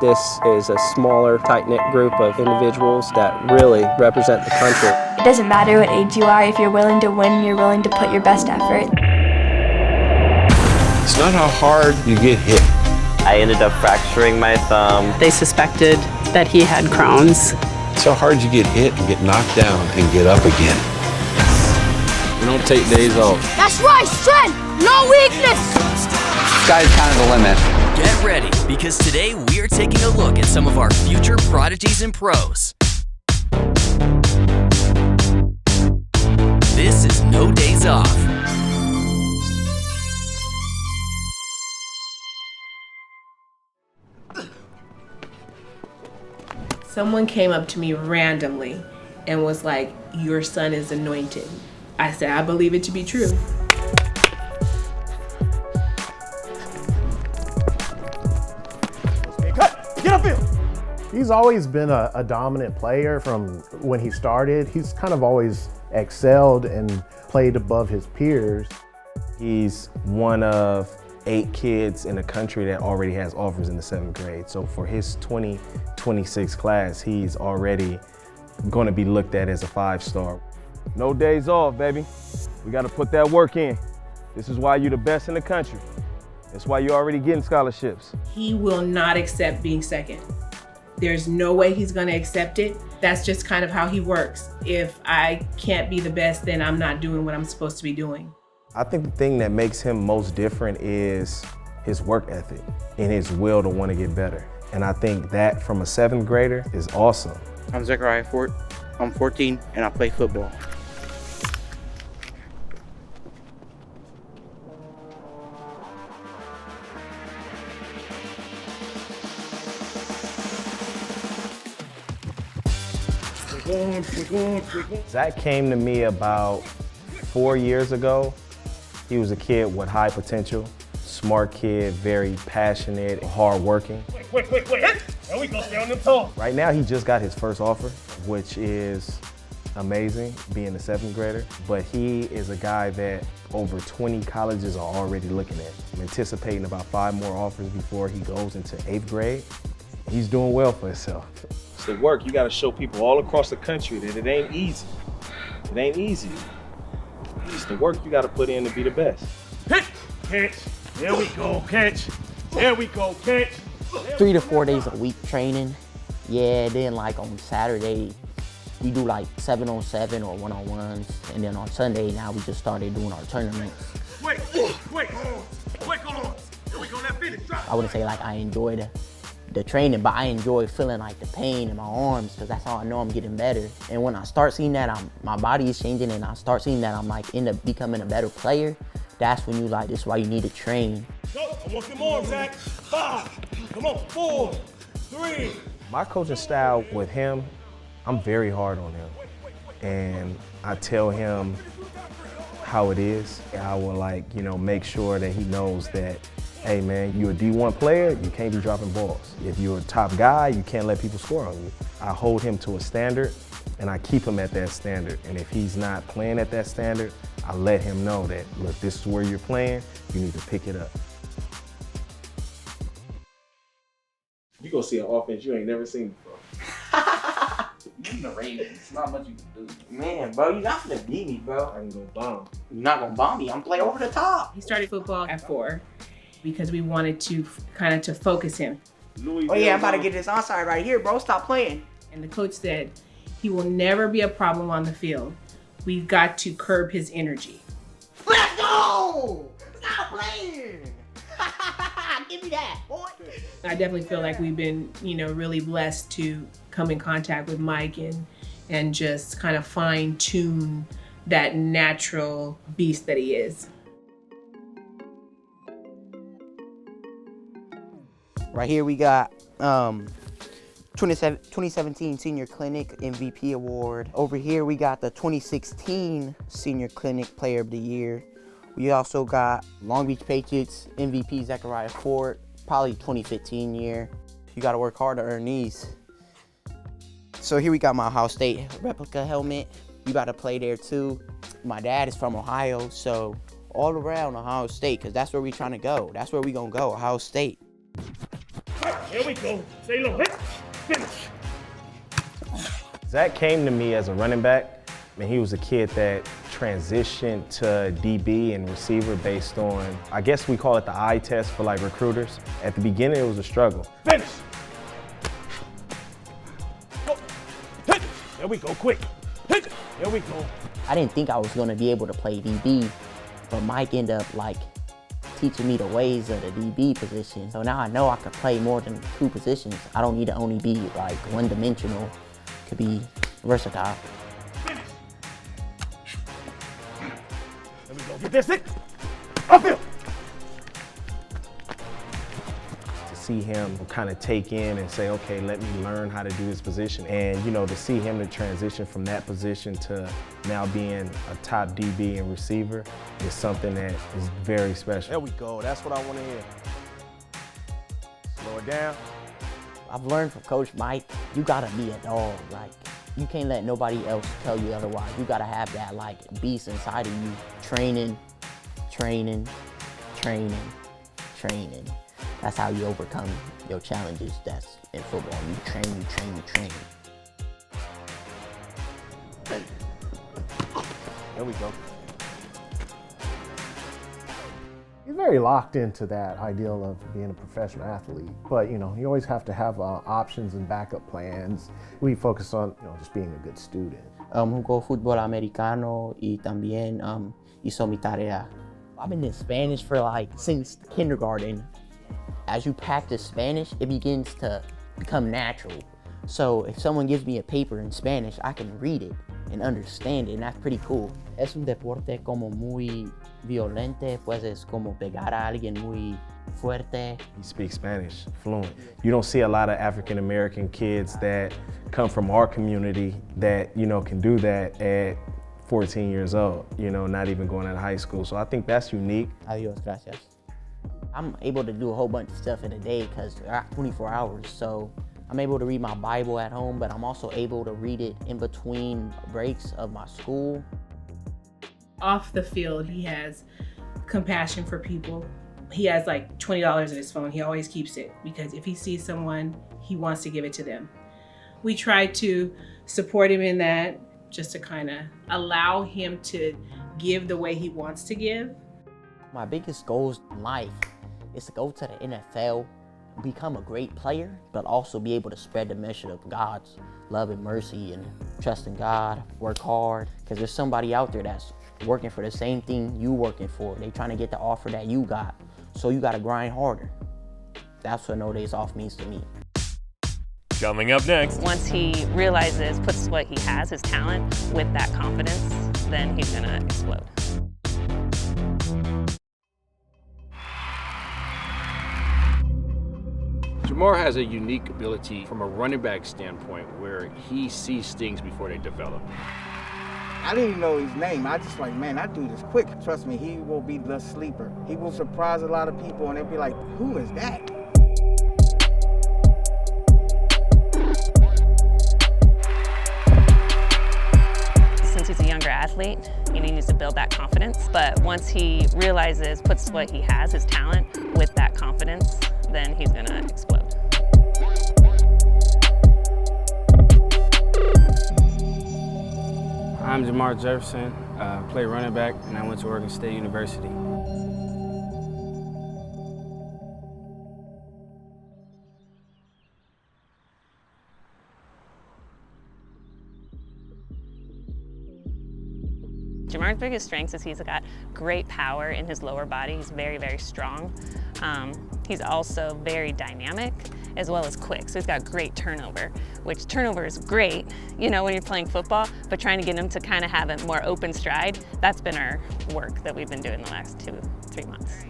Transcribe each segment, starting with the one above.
This is a smaller, tight-knit group of individuals that really represent the country. It doesn't matter what age you are, if you're willing to win, you're willing to put your best effort. It's not how hard you get hit. I ended up fracturing my thumb. They suspected that he had Crohn's. It's how hard you get hit and get knocked down and get up again. We don't take days off. That's right, strength, no weakness. Sky's kind of the limit. Get ready, because today we are taking a look at some of our future prodigies and pros. This is No Days Off. Someone came up to me randomly and was like, "Your son is anointed." I said, "I believe it to be true." Get upfield! He's always been a dominant player from when he started. He's kind of always excelled and played above his peers. He's one of 8 kids in the country that already has offers in the 7th grade. So for his 2026 class, he's already going to be looked at as a 5-star. No days off, baby. We got to put that work in. This is why you're the best in the country. That's why you're already getting scholarships. He will not accept being second. There's no way he's gonna accept it. That's just kind of how he works. If I can't be the best, then I'm not doing what I'm supposed to be doing. I think the thing that makes him most different is his work ethic and his will to want to get better. And I think that from a 7th grader is awesome. I'm Zachariah Fort. I'm 14 and I play football. Zach came to me about 4 years ago. He was a kid with high potential, smart kid, very passionate, hardworking. Wait. There we go, stay on them toes. Right now, he just got his first offer, which is amazing, being a 7th grader. But he is a guy that over 20 colleges are already looking at. I'm anticipating about 5 more offers before he goes into 8th grade. He's doing well for himself. It's the work. You got to show people all across the country that it ain't easy. It ain't easy. It's the work you got to put in to be the best. Hit, catch. There we go, catch. There we go, catch. 3 to 4 days a week training. Yeah, then like on Saturday, we do like 7-on-7 or 1-on-1s. And then on Sunday, now we just started doing our tournaments. Wait, hold on. There we go, that finish, drop. I wouldn't say like I enjoyed the training, but I enjoy feeling like the pain in my arms because that's how I know I'm getting better. And when I start seeing that my body is changing and I start seeing that I'm like end up becoming a better player, that's when you like, this is why you need to train. Go, I want them arms, Zach. 5, come on, 4, 3. My coaching style with him, I'm very hard on him. And I tell him how it is. I will make sure that he knows that, hey man, you're a D1 player, you can't be dropping balls. If you're a top guy, you can't let people score on you. I hold him to a standard and I keep him at that standard. And if he's not playing at that standard, I let him know that, look, this is where you're playing, you need to pick it up. You gonna see an offense you ain't never seen before. You in the Ravens, not much you can do. Man, bro, you're not gonna beat me, bro. I'm gonna bomb. You're not gonna bomb me, I'm playing over the top. He started football at 4 because we wanted to kind of to focus him. Oh yeah, I'm about to get this onside right here, bro. Stop playing. And the coach said, he will never be a problem on the field. We've got to curb his energy. Let's go! Stop playing! Give me that, boy. I definitely feel like we've been, really blessed to come in contact with Mike and just kind of fine tune that natural beast that he is. Right here we got 2017 Senior Clinic MVP Award. Over here we got the 2016 Senior Clinic Player of the Year. We also got Long Beach Patriots MVP Zachariah Fort, probably 2015 year. You gotta work hard to earn these. So here we got my Ohio State replica helmet. You gotta play there too. My dad is from Ohio, so all around Ohio State, because that's where we trying to go. That's where we gonna go, Ohio State. Here we go. Stay low. Hit. Finish. Zach came to me as a running back. He was a kid that transitioned to DB and receiver based on, I guess we call it the eye test for like recruiters. At the beginning, it was a struggle. Finish. Go. Hit. There we go. Quick. Hit. There we go. I didn't think I was gonna be able to play DB, but Mike ended up like teaching me the ways of the DB position. So now I know I could play more than 2 positions. I don't need to only be like one-dimensional. Could be versatile. Finish. There we go. Get this it. Upfield. To see him kind of take in and say, okay, let me learn how to do this position. And, you know, to see him to transition from that position to now being a top DB and receiver is something that is very special. There we go. That's what I want to hear. Slow it down. I've learned from Coach Mike, you gotta be a dog. Like, you can't let nobody else tell you otherwise. You gotta have that like beast inside of you. Training, training, training, training. That's how you overcome your challenges that's in football. You train, you train, you train. There we go. He's very locked into that ideal of being a professional athlete. But, you know, you always have to have options and backup plans. We focus on, you know, just being a good student. Jugó fútbol americano y también hizo mi tarea. I've been in Spanish for like since kindergarten. As you practice Spanish, it begins to become natural. So if someone gives me a paper in Spanish, I can read it and understand it, and that's pretty cool. Es un deporte como muy violente, pues es como pegar a alguien muy fuerte. He speaks Spanish fluent. You don't see a lot of African American kids that come from our community that, you know, can do that at 14 years old, you know, not even going out of high school. So I think that's unique. Adios, gracias. I'm able to do a whole bunch of stuff in a day because I got 24 hours. So I'm able to read my Bible at home, but I'm also able to read it in between breaks of my school. Off the field, he has compassion for people. He has like $20 in his phone. He always keeps it because if he sees someone, he wants to give it to them. We try to support him in that, just to kind of allow him to give the way he wants to give. My biggest goals in life is to go to the NFL, become a great player, but also be able to spread the message of God's love and mercy and trust in God, work hard, because there's somebody out there that's working for the same thing you working for. They trying to get the offer that you got, so you got to grind harder. That's what No Days Off means to me. Coming up next. Once he realizes, puts what he has, his talent, with that confidence, then he's gonna explode. Jamar has a unique ability from a running back standpoint where he sees things before they develop. I didn't even know his name. I just like, man, that dude is quick. Trust me, he will be the sleeper. He will surprise a lot of people and they'll be like, who is that? Since he's a younger athlete, he needs to build that confidence. But once he realizes, puts what he has, his talent, with that confidence, then he's gonna explode. I'm Jamar Jefferson, play running back, and I went to Oregon State University. Jamar's biggest strengths is he's got great power in his lower body. He's very, very strong. He's also very dynamic as well as quick. So he's got great turnover, which turnover is great, you know, when you're playing football, but trying to get him to kind of have a more open stride, that's been our work that we've been doing the last 2-3 months.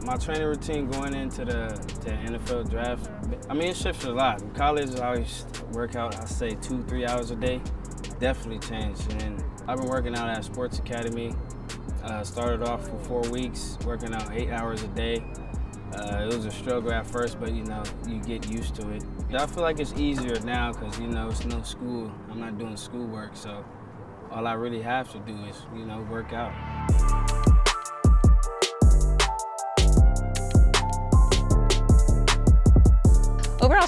My training routine going into the NFL draft, I mean, it shifts a lot. In college, I always work out, I say 2-3 hours a day. Definitely changed. And I've been working out at Sports Academy. Started off for 4 weeks, working out 8 hours a day. It was a struggle at first, but you know, you get used to it. I feel like it's easier now because, you know, it's no school. I'm not doing schoolwork, so all I really have to do is, you know, work out.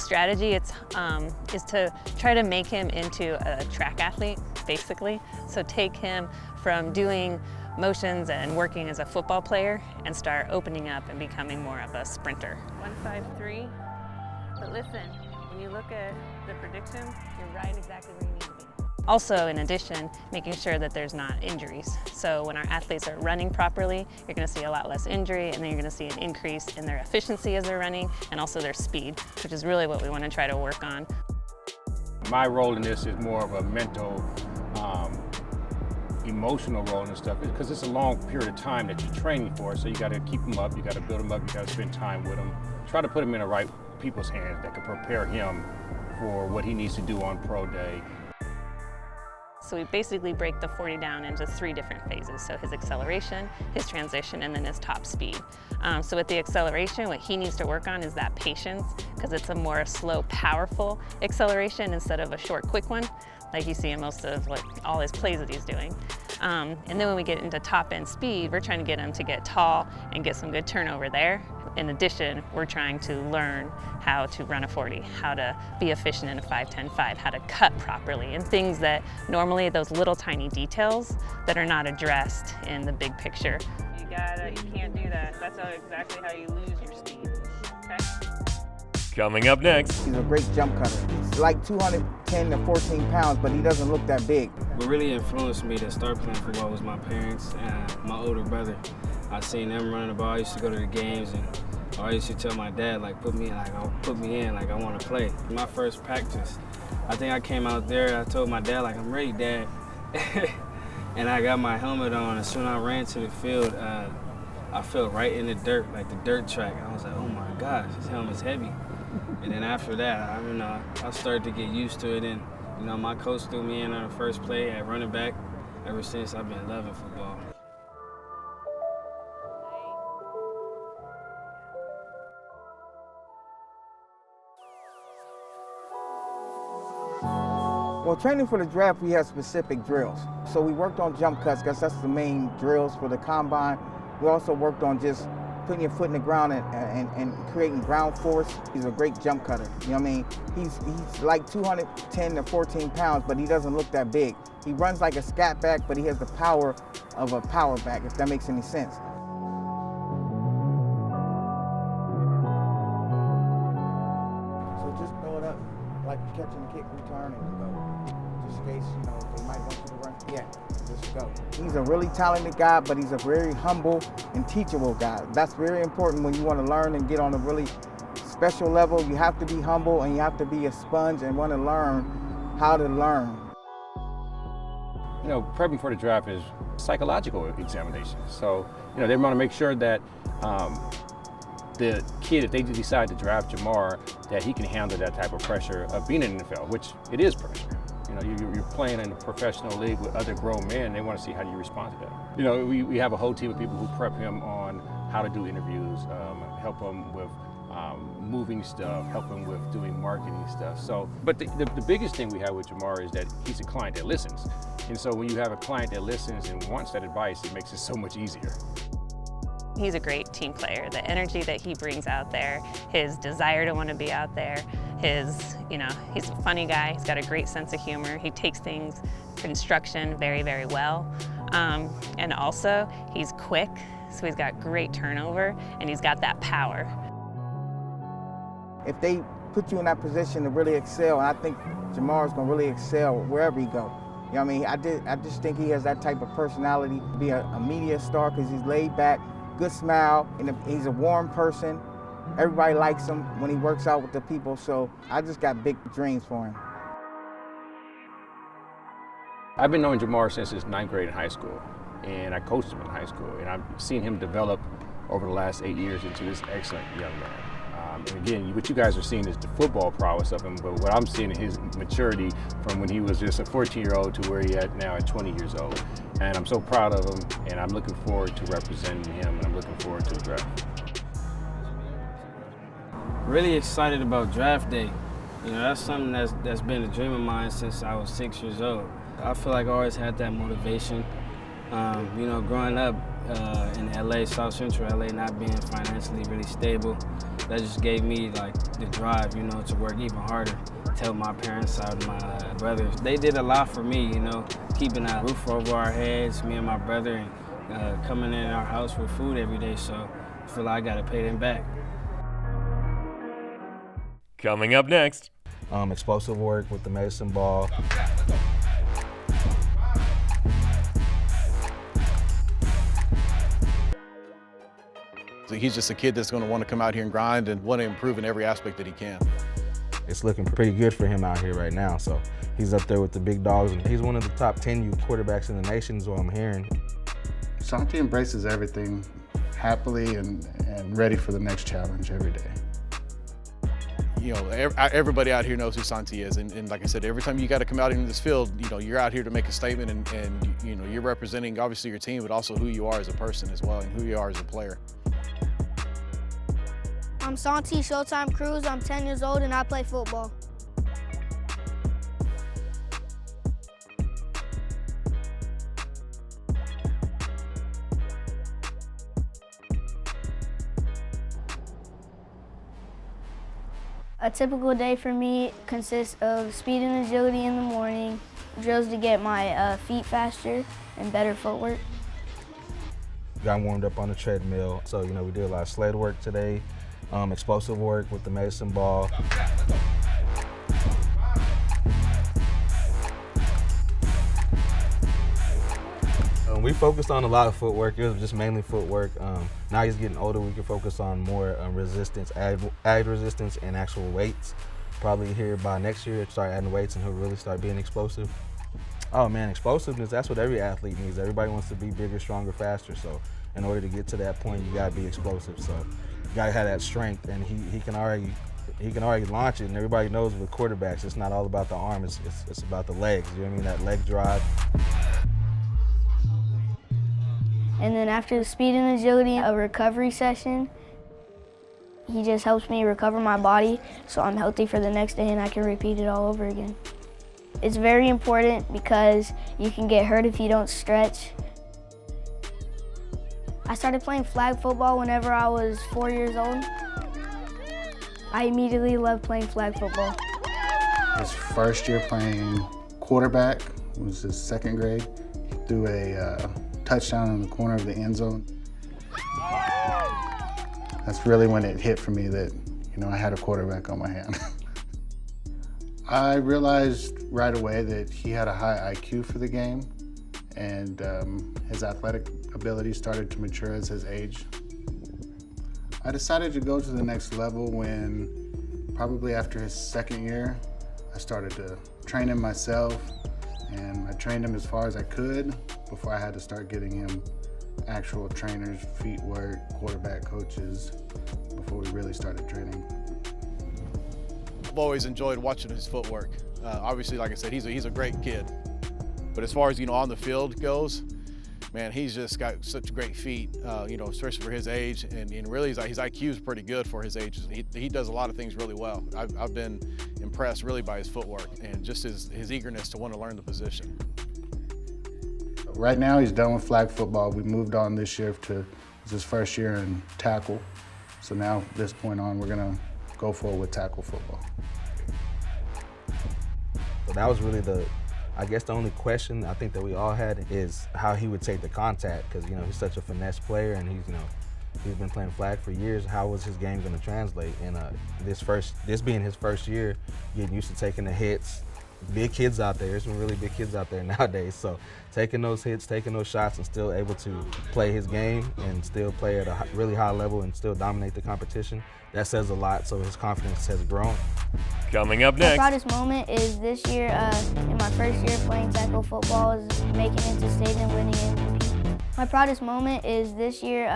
strategy is to try to make him into a track athlete, basically. So take him from doing motions and working as a football player and start opening up and becoming more of a sprinter. 153, but listen, when you look at the predictions, you're right exactly where you need to be. Also, in addition, making sure that there's not injuries. So when our athletes are running properly, you're going to see a lot less injury, and then you're going to see an increase in their efficiency as they're running and also their speed, which is really what we want to try to work on. My role in this is more of a mental, emotional role and stuff, because it's a long period of time that you're training for, so you got to keep them up, you got to build them up, you got to spend time with them. Try to put them in the right people's hands that can prepare him for what he needs to do on pro day. So we basically break the 40 down into 3 different phases. So his acceleration, his transition, and then his top speed. So with the acceleration, what he needs to work on is that patience, because it's a more slow, powerful acceleration instead of a short, quick one, like you see in most of all his plays that he's doing. And then when we get into top end speed, we're trying to get him to get tall and get some good turnover there. In addition, we're trying to learn how to run a 40, how to be efficient in a 5-10-5, how to cut properly, and things that normally those little tiny details that are not addressed in the big picture. You can't do that. That's exactly how you lose your speed, okay? Coming up next. He's a great jump cutter. He's like 210 to 14 pounds, but he doesn't look that big. What really influenced me to start playing football was my parents and my older brother. I seen them running the ball. I used to go to the games, and I used to tell my dad, like, put me in, like I want to play. My first practice, I think I came out there, I told my dad, like, I'm ready, Dad. And I got my helmet on. As soon as I ran to the field, I felt right in the dirt, like the dirt track. I was like, oh my gosh, this helmet's heavy. And then after that, I started to get used to it, and my coach threw me in on the first play at running back. Ever since, I've been loving football. Well, training for the draft, we have specific drills. So we worked on jump cuts, because that's the main drills for the combine. We also worked on just putting your foot in the ground and creating ground force. He's a great jump cutter, you know what I mean? He's like 210 to 14 pounds, but he doesn't look that big. He runs like a scat back, but he has the power of a power back, if that makes any sense. So just throw it up like you're catching a kick return and go. Just in case, they might want you to run. Yeah, just go. He's a really talented guy, but he's a very humble and teachable guy. That's very important when you want to learn and get on a really special level. You have to be humble, and you have to be a sponge and want to learn how to learn. Prepping for the draft is psychological examination. So, they want to make sure that the kid, if they decide to draft Jamar, that he can handle that type of pressure of being in the NFL, which it is pressure. You're playing in a professional league with other grown men. They want to see how you respond to that. We have a whole team of people who prep him on how to do interviews, help him with moving stuff, help him with doing marketing stuff. So, but the biggest thing we have with Jamar is that he's a client that listens. And so when you have a client that listens and wants that advice, it makes it so much easier. He's a great team player. The energy that he brings out there, his desire to want to be out there, he's a funny guy. He's got a great sense of humor. He takes things, instruction very, very well. And also, he's quick, so he's got great turnover, and he's got that power. If they put you in that position to really excel, and I think Jamar's going to really excel wherever he goes. You know what I mean? I just think he has that type of personality to be a media star, because he's laid back, good smile, and he's a warm person. Everybody likes him when he works out with the people, so I just got big dreams for him. I've been knowing Jamar since his 9th grade in high school, and I coached him in high school, and I've seen him develop over the last 8 years into this excellent young man. And again, what you guys are seeing is the football prowess of him, but what I'm seeing is his maturity from when he was just a 14-year-old to where he is now at 20 years old. And I'm so proud of him, and I'm looking forward to representing him, and I'm looking forward to the draft. Really excited about draft day. That's something that's been a dream of mine since I was 6 years old. I feel like I always had that motivation. Growing up in LA, South Central LA, not being financially really stable, that just gave me like the drive, you know, to work even harder. Tell my parents out, my brothers, they did a lot for me, you know, keeping a roof over our heads, me and my brother, and coming in our house with food every day. So I feel like I gotta pay them back. Coming up next. Explosive work with the medicine ball. So he's just a kid that's going to want to come out here and grind and want to improve in every aspect that he can. It's looking pretty good for him out here right now. So he's up there with the big dogs, and he's one of the top 10 quarterbacks in the nation is what I'm hearing. Santi embraces everything happily and ready for the next challenge every day. You know, everybody out here knows who Santi is, and like I said, every time you got to come out into this field, you know, you're out here to make a statement, and you know, you're representing obviously your team, but also who you are as a person as well, and who you are as a player. I'm Santi Showtime Cruz. I'm 10 years old and I play football. A typical day for me consists of speed and agility in the morning, drills to get my feet faster and better footwork. Got warmed up on the treadmill, so you know we did a lot of sled work today, explosive work with the medicine ball. We focused on a lot of footwork. It was just mainly footwork. Now he's getting older, we can focus on more resistance, add resistance, and actual weights. Probably here by next year, start adding weights and he'll really start being explosive. Oh man, explosiveness, that's what every athlete needs. Everybody wants to be bigger, stronger, faster. So in order to get to that point, you gotta be explosive. So you gotta have that strength, and he can already launch it. And everybody knows with quarterbacks, it's not all about the arm, it's about the legs. You know what I mean? That leg drive. And then after the speed and agility, a recovery session. He just helps me recover my body so I'm healthy for the next day and I can repeat it all over again. It's very important because you can get hurt if you don't stretch. I started playing flag football whenever I was 4 years old. I immediately loved playing flag football. His first year playing quarterback was his second grade. He threw a touchdown in the corner of the end zone. That's really when it hit for me that, you know, I had a quarterback on my hand. I realized right away that he had a high IQ for the game, and his athletic ability started to mature as his age. I decided to go to the next level when, probably after his second year, I started to train him myself, and I trained him as far as I could before I had to start getting him actual trainers, feet work, quarterback coaches, before we really started training. I've always enjoyed watching his footwork. Obviously, like I said, he's a great kid. But as far as, you know, on the field goes, man, he's just got such great feet, you know, especially for his age, and really his IQ is pretty good for his age. He does a lot of things really well. I've been impressed really by his footwork and just his eagerness to want to learn the position. Right now he's done with flag football. We moved on this year to his first year in tackle. So now, from this point on, we're gonna go forward with tackle football. So that was really I guess the only question I think that we all had is how he would take the contact, because you know he's such a finesse player, and he's been playing flag for years. How was his game going to translate? And this being his first year, getting used to taking the hits. Big kids out there. There's some really big kids out there nowadays. So taking those hits, taking those shots, and still able to play his game and still play at a really high level and still dominate the competition, that says a lot. So his confidence has grown. Coming up next. My proudest moment is this year, in my first year playing tackle football, is making it to state and winning MVP. My proudest moment is this year,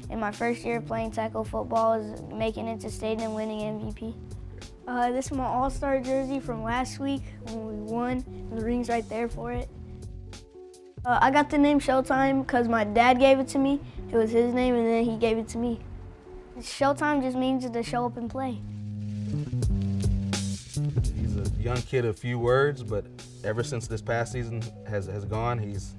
in my first year playing tackle football, is making it to state and winning MVP. This is my all-star jersey from last week when we won, and the ring's right there for it. I got the name Showtime because my dad gave it to me. It was his name, and then he gave it to me. Showtime just means to show up and play. He's a young kid of few words, but ever since this past season has gone, he's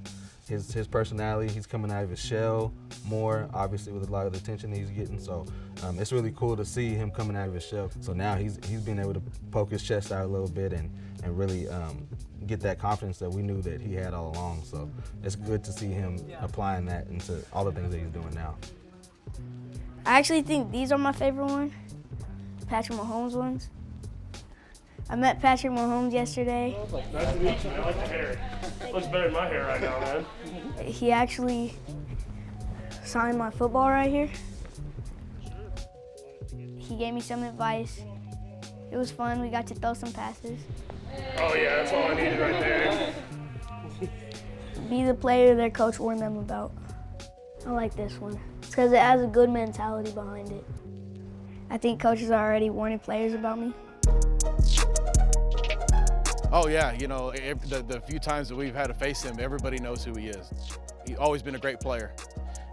his personality. He's coming out of his shell more, obviously, with a lot of the attention he's getting. So it's really cool to see him coming out of his shell. So now he's been able to poke his chest out a little bit and really get that confidence that we knew that he had all along. So it's good to see him applying that into all the things that he's doing now. I actually think these are my favorite ones, Patrick Mahomes ones. I met Patrick Mahomes yesterday. Nice to meet you, man. I like the hair. Looks better than my hair right now, man. He actually signed my football right here. He gave me some advice. It was fun. We got to throw some passes. Oh yeah, that's all I needed right there. Be the player their coach warned them about. I like this one. It's because it has a good mentality behind it. I think coaches are already warning players about me. Oh yeah, you know, the few times that we've had to face him, everybody knows who he is. He's always been a great player.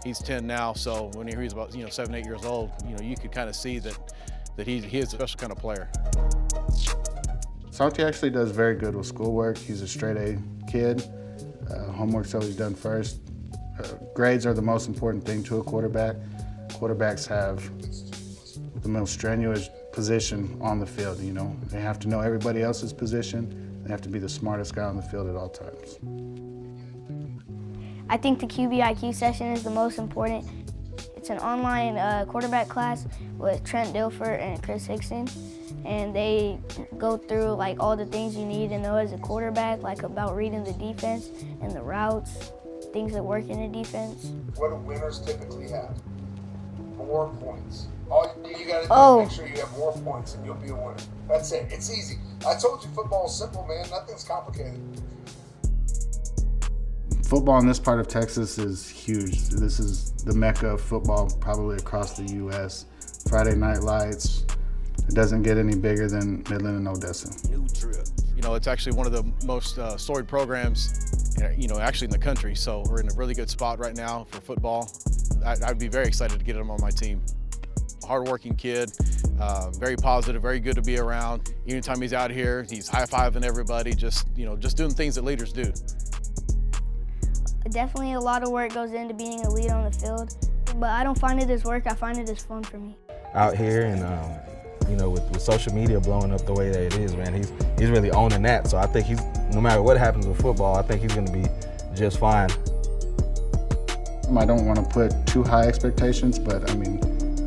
He's 10 now, so when he was about 7, 8 years old, you could kind of see that he is a special kind of player. Salty actually does very good with schoolwork. He's a straight A kid. Homework's always done first. Grades are the most important thing to a quarterback. Quarterbacks have the most strenuous position on the field, They have to know everybody else's position. They have to be the smartest guy on the field at all times. I think the QB-IQ session is the most important. It's an online quarterback class with Trent Dilfer and Chris Hickson, and they go through like all the things you need to know as a quarterback, like about reading the defense and the routes, things that work in the defense. What do winners typically have? More points. All you got to do is make sure you have more points and you'll be a winner. That's it. It's easy. I told you football is simple, man. Nothing's complicated. Football in this part of Texas is huge. This is the mecca of football probably across the U.S. Friday night lights. It doesn't get any bigger than Midland and Odessa. It's actually one of the most storied programs, actually in the country. So we're in a really good spot right now for football. I'd be very excited to get him on my team. Hardworking kid, very positive, very good to be around. Anytime he's out here, he's high-fiving everybody, just doing things that leaders do. Definitely a lot of work goes into being a leader on the field, but I don't find it as work, I find it as fun for me. Out here and with social media blowing up the way that it is, man, he's really owning that. So I think no matter what happens with football, I think he's gonna be just fine. I don't want to put too high expectations, but it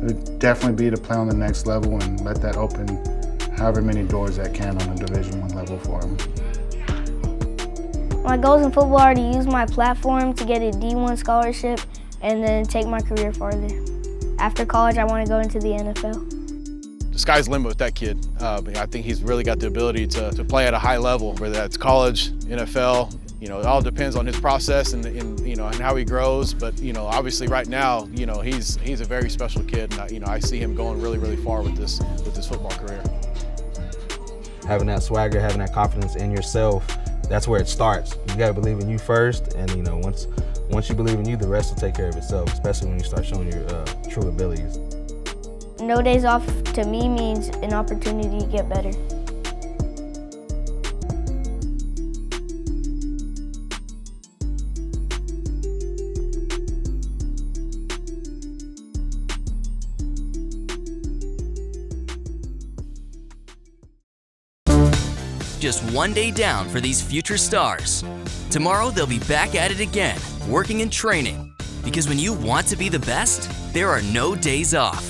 would definitely be to play on the next level and let that open however many doors that can on a Division I level for him. My goals in football are to use my platform to get a D1 scholarship and then take my career farther. After college, I want to go into the NFL. The sky's the limit with that kid. I think he's really got the ability to play at a high level, whether that's college, NFL. It all depends on his process and how he grows. But obviously right now, he's a very special kid, and I see him going really, really far with this football career. Having that swagger, having that confidence in yourself, that's where it starts. You gotta believe in you first, and once you believe in you, the rest will take care of itself, especially when you start showing your true abilities. No days off to me means an opportunity to get better. Just one day down for these future stars. Tomorrow they'll be back at it again, working and training. Because when you want to be the best, there are no days off.